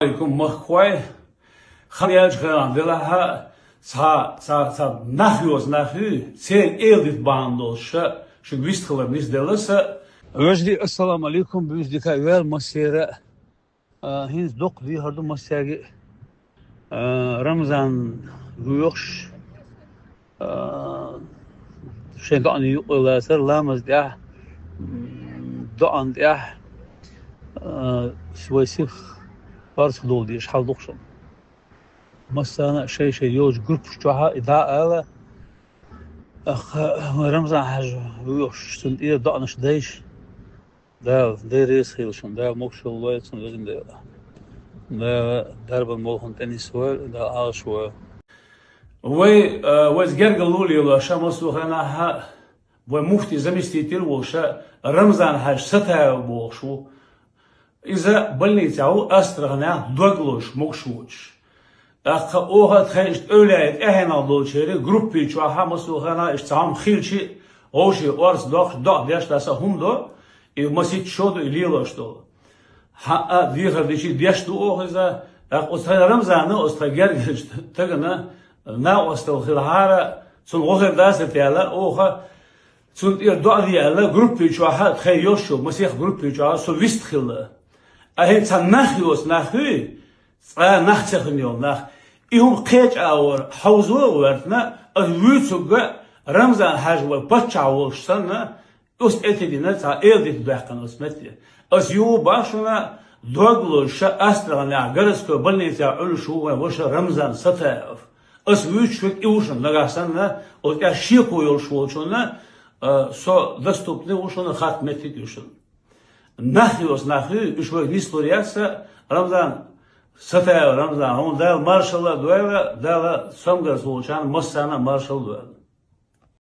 Aleyküm mahkvay xaniyaj xayan delaha sa nahü sen eldit bandolşa şu vistxalar nis delasa Vajdi assalamu alaikum büyüzdük evvel masiyere hins dok di hardu masiyagi Ramazan ruyokş şey da ani olasar lamaz ya doğan ya şvaysi Farz doldu iş hal doksan. Mesela şey yoğuz grup şuha iddia Ramazan hacı yok şimdi iyi danış değiş da deriz hilşun da mokşul vayetsın özünde da darban molhun tenis var da ağaç var. Ve gergalul yola şamasu hana ha ve mufti zamestитель волша Ramazan hacı sata bolşu إذا بلني تعو أسترغنا دوغلوش مقشوش أخ أوها تخيشت أولاد أهنا دولشيري جروبي شو مسوخنا إشتام خيلشي أوشي أرز دوخ ديش لاسا هم دو مسيت شودو إليلوش دو ها ديخر ديشي ديش دو أوه إذا أخ أسترغ رمزانا أسترغ جرجش تغنا نا أسترغ خلهارا سن غوخر داسة تيالا أوها سن إير دو ديالا جروبي شو تخيوشو مسيخ جروبي شو سو ويست خلا أهل تناخيوس ناخي ناخشخنيو ناخ إهم قيج أور حوزوا ورتنا أذويتوجا رمزان حاج وبتشع وشتنا أس أتدينا تا إلدي تبقى نسمتي أس يو باشنا دوغلو شا أسترنا جرسكو بلني تا علشوا وش رمزان ستاف أس ويتشوك إيوشن نجاسنا أو أشيكو يلشوشنا سو دستوبني وشنا خاتمتي يوشن Нахиос нахи, ушвой историяса Рамзан сатая Рамзан, он дал маршала дуэла, дала самгар случайно массана маршал дуэла.